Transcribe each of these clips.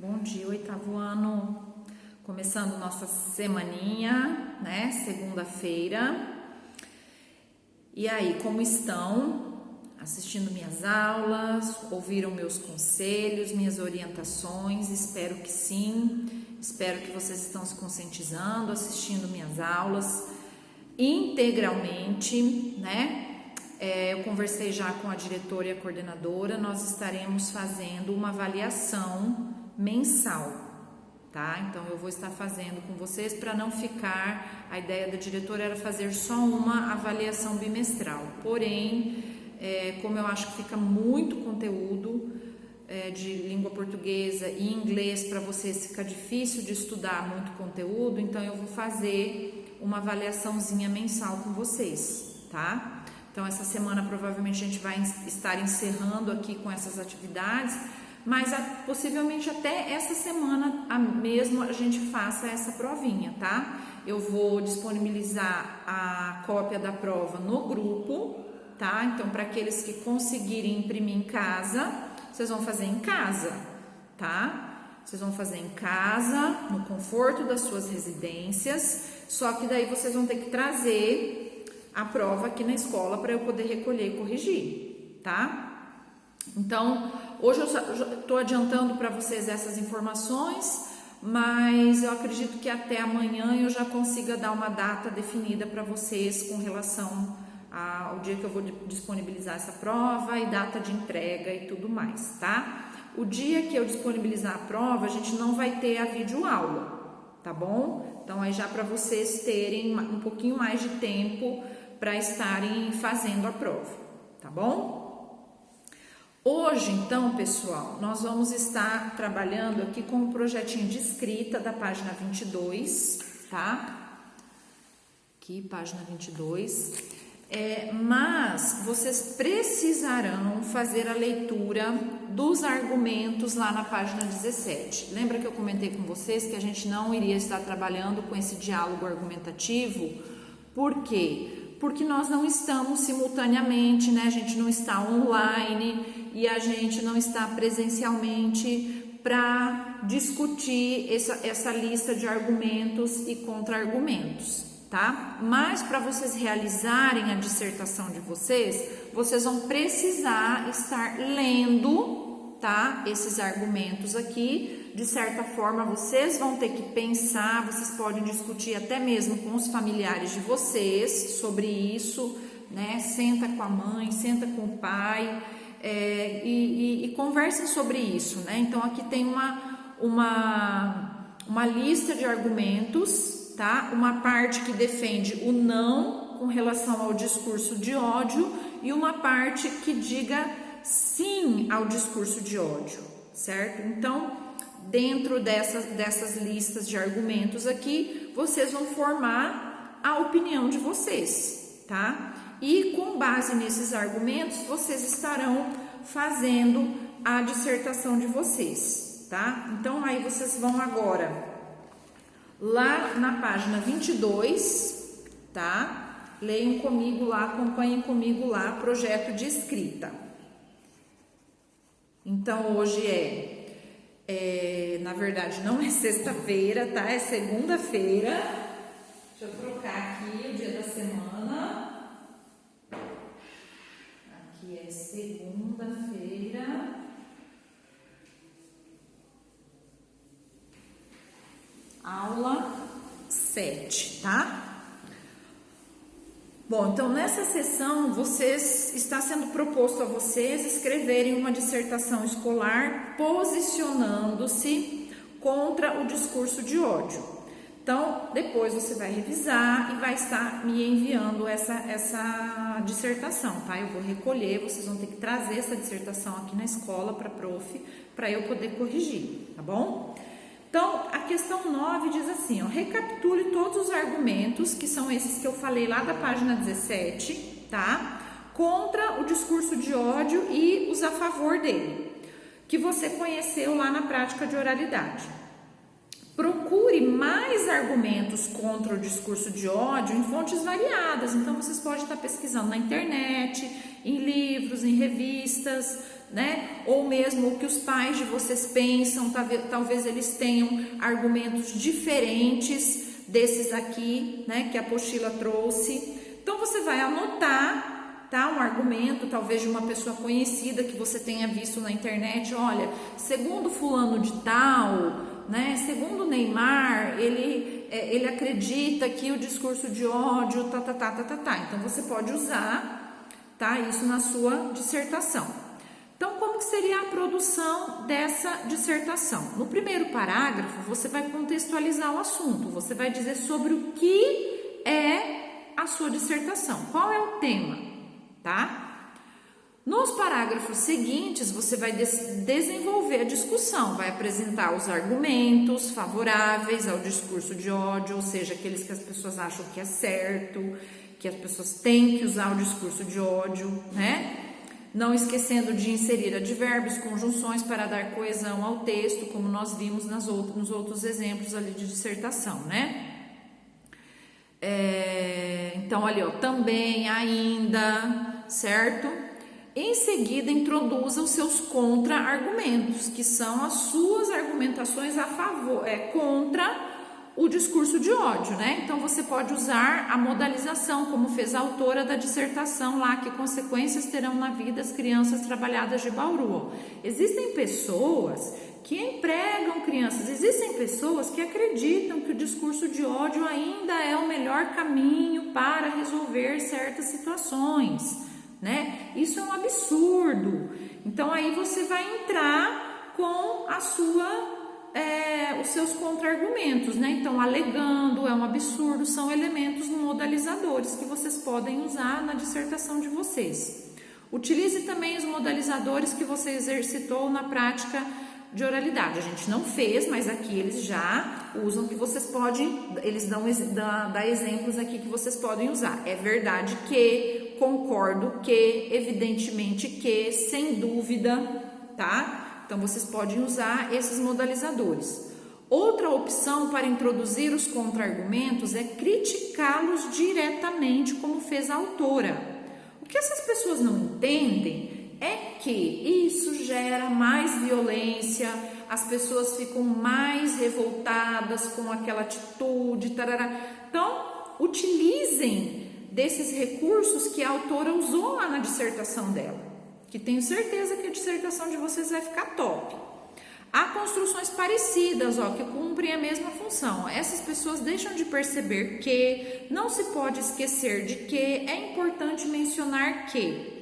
Bom dia, oitavo ano. Começando nossa semaninha, né? Segunda-feira. E aí, como estão? Assistindo minhas aulas? Ouviram meus conselhos, minhas orientações? Espero que sim. Espero que vocês estão se conscientizando, assistindo minhas aulas integralmente, né? Eu conversei já com a diretora e a coordenadora. Nós estaremos fazendo uma avaliação mensal, tá? Então eu vou estar fazendo com vocês para não ficar. A ideia da diretora era fazer só uma avaliação bimestral, porém, como eu acho que fica muito conteúdo de língua portuguesa e inglês para vocês, fica difícil de estudar muito conteúdo, então eu vou fazer uma avaliaçãozinha mensal com vocês, tá? Então essa semana provavelmente a gente vai estar encerrando aqui com essas atividades, mas possivelmente até essa semana mesmo a gente faça essa provinha, tá? Eu vou disponibilizar a cópia da prova no grupo, tá? Então, para aqueles que conseguirem imprimir em casa, vocês vão fazer em casa, tá? Vocês vão fazer em casa, no conforto das suas residências, só que daí vocês vão ter que trazer a prova aqui na escola para eu poder recolher e corrigir, tá? Então, hoje eu estou adiantando para vocês essas informações, mas eu acredito que até amanhã eu já consiga dar uma data definida para vocês com relação ao dia que eu vou disponibilizar essa prova e data de entrega e tudo mais, tá? O dia que eu disponibilizar a prova, a gente não vai ter a videoaula, tá bom? Então, aí já para vocês terem um pouquinho mais de tempo para estarem fazendo a prova, tá bom? Hoje, então, pessoal, nós vamos estar trabalhando aqui com o projetinho de escrita da página 22, tá? Aqui, página 22. Mas vocês precisarão fazer a leitura dos argumentos lá na página 17. Lembra que eu comentei com vocês que a gente não iria estar trabalhando com esse diálogo argumentativo? Por quê? Porque nós não estamos simultaneamente, né? A gente não está online e a gente não está presencialmente para discutir essa lista de argumentos e contra-argumentos, tá? Mas para vocês realizarem a dissertação de vocês, vocês vão precisar estar lendo, tá? Esses argumentos aqui. De certa forma, vocês vão ter que pensar, vocês podem discutir até mesmo com os familiares de vocês sobre isso, né? Senta com a mãe, senta com o pai e conversem sobre isso, né? Então, aqui tem uma lista de argumentos, tá? Uma parte que defende o não com relação ao discurso de ódio e uma parte que diga sim ao discurso de ódio, certo? Então, dentro dessas listas de argumentos aqui, vocês vão formar a opinião de vocês, tá? E com base nesses argumentos, vocês estarão fazendo a dissertação de vocês, tá? Então, aí vocês vão agora lá na página 22, tá? Leiam comigo lá, acompanhem comigo lá, projeto de escrita. Então, hoje na verdade, não é sexta-feira, tá? É segunda-feira. Deixa eu trocar aqui o dia da semana. Aqui é segunda-feira. Aula 7, tá? Bom, então nessa sessão está sendo proposto a vocês escreverem uma dissertação escolar posicionando-se contra o discurso de ódio. Então, depois você vai revisar e vai estar me enviando essa dissertação, tá? Eu vou recolher, vocês vão ter que trazer essa dissertação aqui na escola para a prof, para eu poder corrigir, tá bom? Então, a questão 9 diz assim, ó, recapitule todos os argumentos, que são esses que eu falei lá da página 17, tá? Contra o discurso de ódio e os a favor dele, que você conheceu lá na prática de oralidade. Procure mais argumentos contra o discurso de ódio em fontes variadas, então vocês podem estar pesquisando na internet, em livros, em revistas, né? Ou mesmo o que os pais de vocês pensam, talvez eles tenham argumentos diferentes desses aqui, né, que a apostila trouxe. Então você vai anotar, tá, um argumento, talvez de uma pessoa conhecida que você tenha visto na internet. Olha, segundo fulano de tal, né, segundo Neymar, ele acredita que o discurso de ódio, Então você pode usar, tá, isso na sua dissertação. Então, como que seria a produção dessa dissertação? No primeiro parágrafo, você vai contextualizar o assunto, você vai dizer sobre o que é a sua dissertação, qual é o tema, tá? Nos parágrafos seguintes, você vai desenvolver a discussão, vai apresentar os argumentos favoráveis ao discurso de ódio, ou seja, aqueles que as pessoas acham que é certo, que as pessoas têm que usar o discurso de ódio, né? Não esquecendo de inserir advérbios, conjunções para dar coesão ao texto, como nós vimos nos outros exemplos ali de dissertação, né? Então, ali, ó, também, ainda, certo? Em seguida, introduza os seus contra-argumentos, que são as suas argumentações a favor, contra o discurso de ódio, né? Então, você pode usar a modalização, como fez a autora da dissertação lá, que consequências terão na vida as crianças trabalhadas de Bauru. Existem pessoas que empregam crianças, existem pessoas que acreditam que o discurso de ódio ainda é o melhor caminho para resolver certas situações, né? Isso é um absurdo. Então, aí você vai entrar com a sua... os seus contra-argumentos, né? Então, alegando, é um absurdo, são elementos modalizadores que vocês podem usar na dissertação de vocês. Utilize também os modalizadores que você exercitou na prática de oralidade. A gente não fez, mas aqui eles já usam, que vocês podem, eles dão exemplos aqui que vocês podem usar. É verdade que, concordo que, evidentemente que, sem dúvida, tá? Então, vocês podem usar esses modalizadores. Outra opção para introduzir os contra-argumentos é criticá-los diretamente, como fez a autora. O que essas pessoas não entendem é que isso gera mais violência, as pessoas ficam mais revoltadas com aquela atitude, tarará. Então, utilizem desses recursos que a autora usou lá na dissertação dela, que tenho certeza que a dissertação de vocês vai ficar top. Há construções parecidas, ó, que cumprem a mesma função. Essas pessoas deixam de perceber que, não se pode esquecer de que, é importante mencionar que,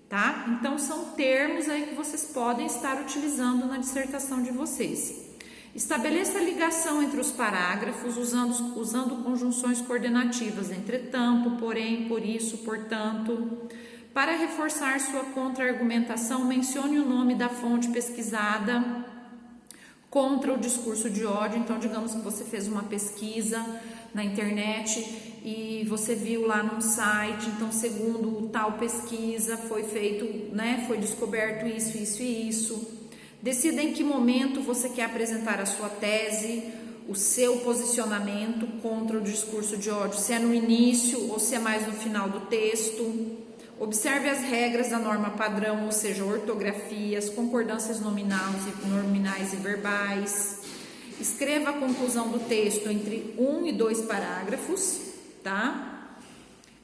tá? Então, são termos aí que vocês podem estar utilizando na dissertação de vocês. Estabeleça a ligação entre os parágrafos usando conjunções coordenativas, entretanto, porém, por isso, portanto. Para reforçar sua contra-argumentação, mencione o nome da fonte pesquisada contra o discurso de ódio. Então, digamos que você fez uma pesquisa na internet e você viu lá num site, então, segundo tal pesquisa, foi feito, né, foi descoberto isso, isso e isso. Decida em que momento você quer apresentar a sua tese, o seu posicionamento contra o discurso de ódio, se é no início ou se é mais no final do texto. Observe as regras da norma padrão, ou seja, ortografias, concordâncias nominais e verbais. Escreva a conclusão do texto entre 1 e 2 parágrafos, tá?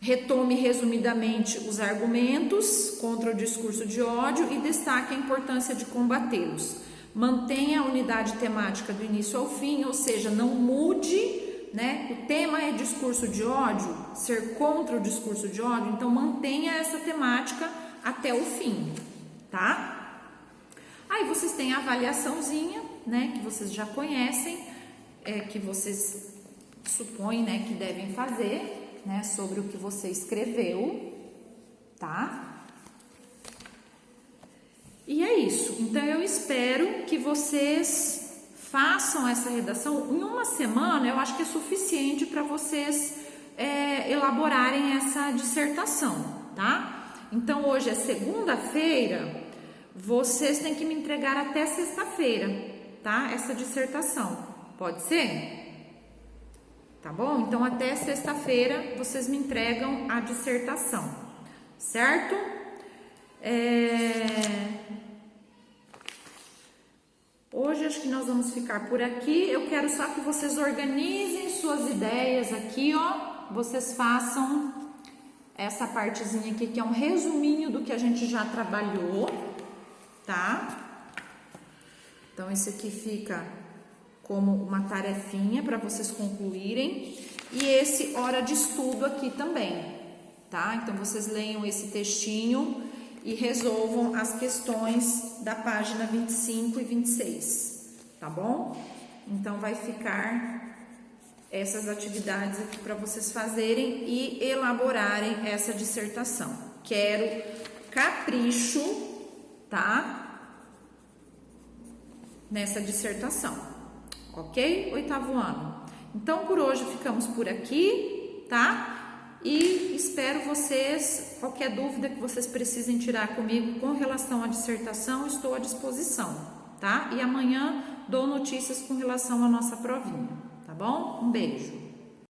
Retome resumidamente os argumentos contra o discurso de ódio e destaque a importância de combatê-los. Mantenha a unidade temática do início ao fim, ou seja, não mude, né? O tema é discurso de ódio, ser contra o discurso de ódio, então mantenha essa temática até o fim, tá? Aí vocês têm a avaliaçãozinha, né? Que vocês já conhecem, que vocês supõem, né, que devem fazer, né? Sobre o que você escreveu, tá? E é isso. Então, eu espero que vocês façam essa redação em uma semana. Eu acho que é suficiente para vocês elaborarem essa dissertação, tá? Então, hoje é segunda-feira, vocês têm que me entregar até sexta-feira, tá? Essa dissertação, pode ser? Tá bom? Então, até sexta-feira, vocês me entregam a dissertação, certo? Hoje acho que nós vamos ficar por aqui. Eu quero só que vocês organizem suas ideias aqui, ó. Vocês façam essa partezinha aqui, que é um resuminho do que a gente já trabalhou, tá? Então, esse aqui fica como uma tarefinha para vocês concluírem. E esse hora de estudo aqui também, tá? Então, vocês leiam esse textinho e resolvam as questões da página 25 e 26, tá bom? Então, vai ficar essas atividades aqui para vocês fazerem e elaborarem essa dissertação. Quero capricho, tá? Nessa dissertação, ok? 8º ano. Então, por hoje ficamos por aqui, tá? E espero vocês, qualquer dúvida que vocês precisem tirar comigo com relação à dissertação, estou à disposição, tá? E amanhã dou notícias com relação à nossa provinha, tá bom? Um beijo!